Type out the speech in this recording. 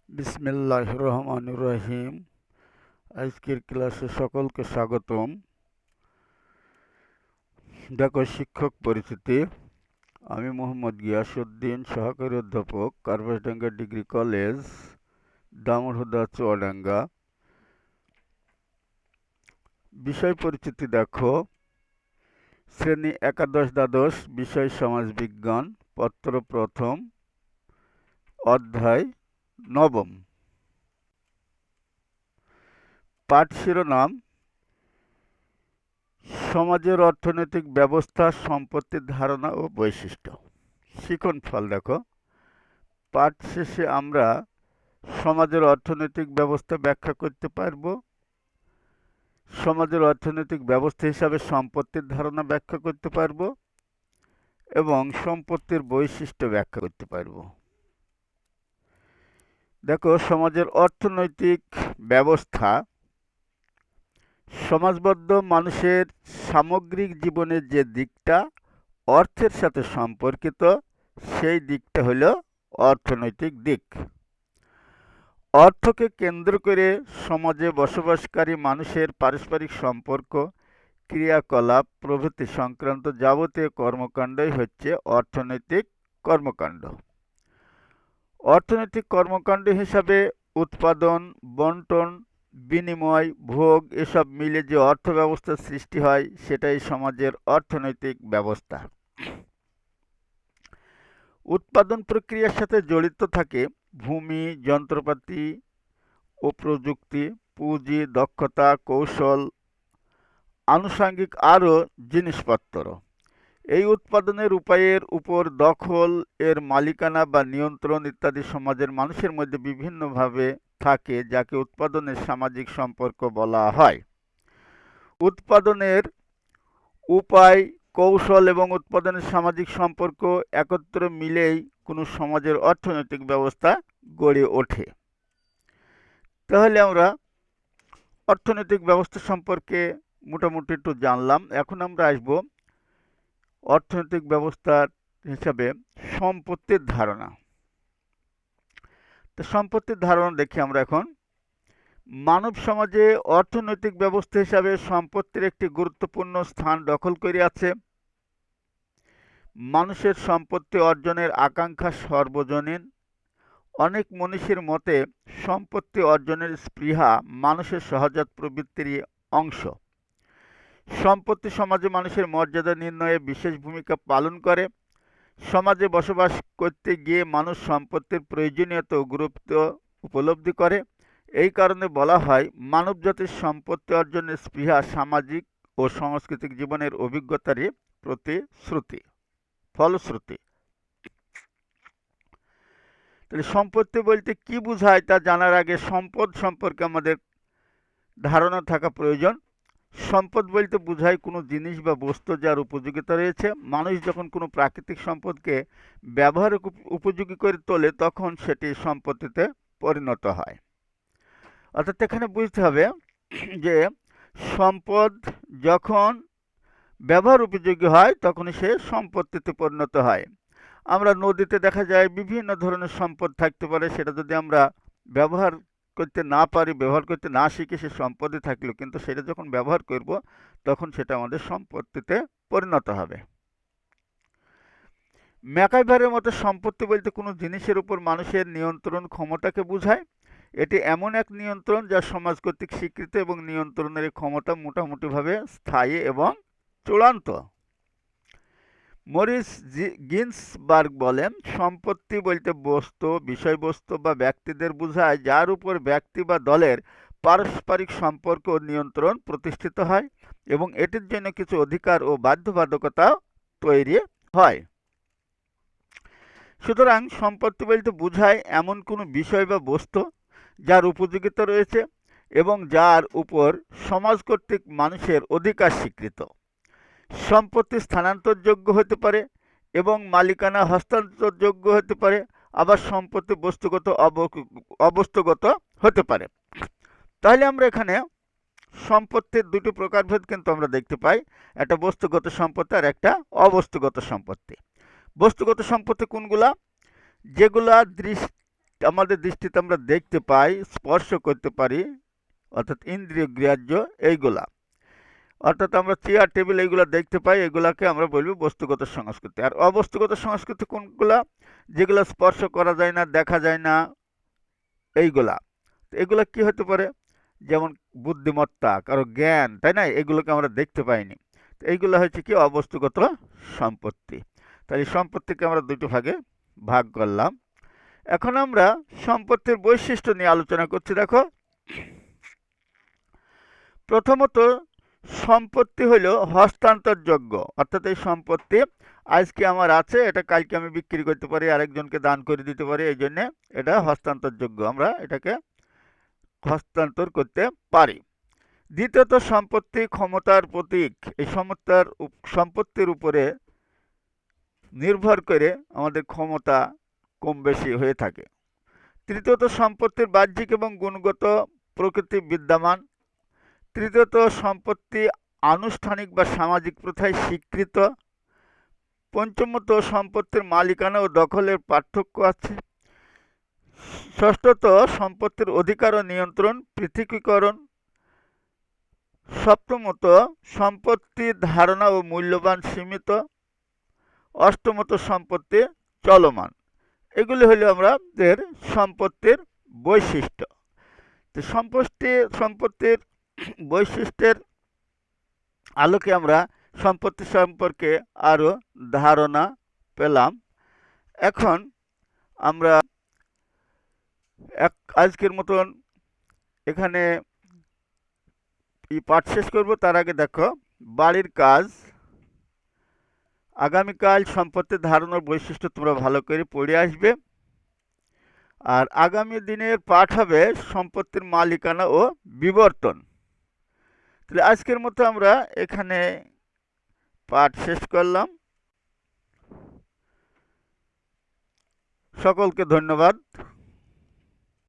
বিসমিল্লাহির রহমানির রহিম। আজকের ক্লাসে সকলকে স্বাগতম। দেখো, শিক্ষক পরিচিতি। আমি মোহাম্মদ গিয়াসউদ্দিন, সহকারী অধ্যাপক, কার্বাসডাঙ্গা ডিগ্রি কলেজ, দামোহদা চুয়াডাঙ্গা। বিষয় পরিচিতি দেখো, শ্রেণী একাদশ দ্বাদশ, বিষয় সমাজবিজ্ঞান, পত্র প্রথম, অধ্যায় নবম। পাঠ শিরোনাম: সমাজের অর্থনৈতিক ব্যবস্থা, সম্পত্তির ধারণা ও বৈশিষ্ট্য। শিখন ফল দেখো, পাঠ শেষে আমরা সমাজের অর্থনৈতিক ব্যবস্থা ব্যাখ্যা করতে পারব, সমাজের অর্থনৈতিক ব্যবস্থা হিসাবে সম্পত্তির ধারণা ব্যাখ্যা করতে পারব এবং সম্পত্তির বৈশিষ্ট্য ব্যাখ্যা করতে পারব। দেখো, সমাজের অর্থনৈতিক ব্যবস্থা সমাজবদ্ধ মানুষের সামগ্রিক জীবনের যে দিকটা অর্থের সাথে সম্পর্কিত, সেই দিকটা হল অর্থনৈতিক দিক। অর্থকে কেন্দ্র করে সমাজে বসবাসকারী মানুষের পারস্পরিক সম্পর্ক, ক্রিয়াকলাপ প্রভৃতি সংক্রান্ত যাবতীয় কর্মকাণ্ডই হচ্ছে অর্থনৈতিক কর্মকাণ্ড। অর্থনৈতিক কর্মকাণ্ড হিসাবে উৎপাদন, বণ্টন, বিনিময়, ভোগ এসব মিলে যে অর্থ ব্যবস্থার সৃষ্টি হয়, সেটাই সমাজের অর্থনৈতিক ব্যবস্থা। উৎপাদন প্রক্রিয়ার সাথে জড়িত থাকে ভূমি, যন্ত্রপাতি ও প্রযুক্তি, পুঁজি, দক্ষতা, কৌশল, আনুষঙ্গিক আরও জিনিসপত্র। এই উৎপাদনের উপায়ের উপর দখল, এর মালিকানা বা নিয়ন্ত্রণ ইত্যাদি সমাজের মানুষের মধ্যে বিভিন্নভাবে থাকে, যাকে উৎপাদনের সামাজিক সম্পর্ক বলা হয়। উৎপাদনের উপায়, কৌশল এবং উৎপাদনের সামাজিক সম্পর্ক একত্রে মিলেই কোনো সমাজের অর্থনৈতিক ব্যবস্থা গড়ে ওঠে। তাহলে আমরা অর্থনৈতিক ব্যবস্থা সম্পর্কে মোটামুটি একটু জানলাম। এখন আমরা আসব অর্থনৈতিক ব্যবস্থার হিসাবে সম্পত্তির ধারণা। তো সম্পত্তির ধারণা দেখি আমরা এখন। মানব সমাজে অর্থনৈতিক ব্যবস্থা হিসাবে সম্পত্তির একটি গুরুত্বপূর্ণ স্থান দখল করে আছে। মানুষের সম্পত্তি অর্জনের আকাঙ্ক্ষা সর্বজনীন। অনেক মনীষীর মতে সম্পত্তি অর্জনের স্পৃহা মানুষের সহজাত প্রবৃত্তিরই অংশ। সম্পত্তি সমাজে মানুষের মর্যাদা নির্ণয়ে বিশেষ ভূমিকা পালন করে। সমাজে বসবাস করতে গিয়ে মানুষ সম্পত্তির প্রয়োজনীয়তা ও গুরুত্ব উপলব্ধি করে। এই কারণে বলা হয় মানবজাতির সম্পত্তি অর্জনের স্পৃহা সামাজিক ও সাংস্কৃতিক জীবনের অভিজ্ঞতারই ফলশ্রুতি। তাহলে সম্পত্তি বলতে কি বোঝায় তা জানার আগে সম্পদ সম্পর্কে আমাদের ধারণা থাকা প্রয়োজন। সম্পদ বলতে বোঝায় কোনো জিনিস বা বস্তু যার উপযোগিতা রয়েছে। মানুষ যখন কোনো প্রাকৃতিক সম্পদকে ব্যবহার উপযোগী করে তোলে, তখন সেটি সম্পত্তিতে পরিণত হয়। অর্থাৎ এখানে বুঝতে হবে যে সম্পদ যখন ব্যবহার উপযোগী হয়, তখনই সে সম্পত্তিতে পরিণত হয়। আমরা নদীতে দেখা যায় বিভিন্ন ধরনের সম্পদ থাকতে পারে, সেটা যদি আমরা ব্যবহার করতে না পারি, ব্যবহার করতে না শিখে, সে সম্পদে থাকলো, কিন্তু সেটা যখন ব্যবহার করব, তখন সেটা আমাদের সম্পত্তিতে পরিণত হবে। ম্যাকাইভারের মতো সম্পত্তি বলতে কোনো জিনিসের উপর মানুষের নিয়ন্ত্রণ ক্ষমতাকে বোঝায়। এটি এমন এক নিয়ন্ত্রণ যা সমাজ কর্তৃক স্বীকৃত এবং নিয়ন্ত্রণের ক্ষমতা মোটামুটিভাবে স্থায়ী এবং চূড়ান্ত। মরিস গিন্সবার্গ বলেন, সম্পত্তি বলতে বস্তু, বিষয়বস্তু বা ব্যক্তিদের বোঝায় যার উপর ব্যক্তি বা দলের পারস্পরিক সম্পর্ক ও নিয়ন্ত্রণ প্রতিষ্ঠিত হয় এবং এটির জন্য কিছু অধিকার ও বাধ্যবাধকতা তৈরি হয়। সুতরাং সম্পত্তি বলতে বোঝায় এমন কোনো বিষয় বা বস্তু যার উপযোগিতা রয়েছে এবং যার উপর সমাজ কর্তৃক মানুষের অধিকার স্বীকৃত। সম্পত্তি স্থানান্তরযোগ্য হতে পারে এবং মালিকানা হস্তান্তরযোগ্য হতে পারে, আবার সম্পত্তি বস্তুগত অবস্তুগত হতে পারে। তাহলে আমরা এখানে সম্পত্তির দুটি প্রকারভেদ কিন্তু আমরা দেখতে পাই, একটা বস্তুগত সম্পত্তি আর একটা অবস্তুগত সম্পত্তি। বস্তুগত সম্পত্তি কোনগুলা? যেগুলা আমাদের দৃষ্টিতে আমরা দেখতে পাই, স্পর্শ করতে পারি, অর্থাৎ ইন্দ্রিয় গ্রাহ্য এইগুলা। অর্থাৎ আমরা চেয়ার টেবিল এইগুলা দেখতে পাই, এগুলাকে আমরা বলবো বস্তুগত সংস্কৃতি। আর অবস্তুগত সংস্কৃতি কোনগুলা? যেগুলো স্পর্শ করা যায় না, দেখা যায় না, এইগুলা। এগুলা কি হতে পারে? যেমন বুদ্ধিমত্তা, কারো জ্ঞান, তাই না? এগুলোকে আমরা দেখতে পাইনি। এইগুলো হচ্ছে কি অবস্তুগত সম্পত্তি। তাহলে সম্পত্তিকে আমরা দুটো ভাগে ভাগ করলাম। এখন আমরা সম্পত্তির বৈশিষ্ট্য নিয়ে আলোচনা করছি। দেখো, প্রথমত সম্পত্তি হলো হস্তান্তরযোগ্য, অর্থাৎ এই সম্পত্তি আজকে আমার আছে, এটা কালকে আমি বিক্রি করতে পারি, আরেকজনকে দান করে দিতে পারি, এই জন্যে এটা হস্তান্তরযোগ্য, আমরা এটাকে হস্তান্তর করতে পারি। দ্বিতীয়ত সম্পত্তি ক্ষমতার প্রতীক। এই সম্পত্তির উপরে নির্ভর করে আমাদের ক্ষমতা কম বেশি হয়ে থাকে। তৃতীয়ত সম্পত্তির বাহ্যিক এবং গুণগত প্রকৃতি বিদ্যমান। তৃতীয়ত সম্পত্তি আনুষ্ঠানিক বা সামাজিক প্রথায় স্বীকৃত। পঞ্চমত সম্পত্তির মালিকানা ও দখলের পার্থক্য আছে। ষষ্ঠত সম্পত্তির অধিকার ও নিয়ন্ত্রণ পৃথকীকরণ। সপ্তমত সম্পত্তির ধারণা ও মূল্যবান সীমিত। অষ্টমত সম্পত্তি চলমান। এগুলি হলো আমাদের সম্পত্তির বৈশিষ্ট্য। তো সম্পত্তির বৈশিষ্ট্যের আলোকে আমরা সম্পত্তি সম্পর্কে আরও ধারণা পেলাম। এখন আমরা আজকের মতন এখানে পাঠ শেষ করব। তার আগে দেখো, বাড়ির কাজ। আগামীকাল সম্পত্তির ধারণার বৈশিষ্ট্য তোমরা ভালো করে পড়ে আসবে। আর আগামী দিনের পাঠ হবে সম্পত্তির মালিকানা ও বিবর্তন। তাহলে আজকের মতো আমরা এখানে পাঠ শেষ করলাম। সকলকে ধন্যবাদ।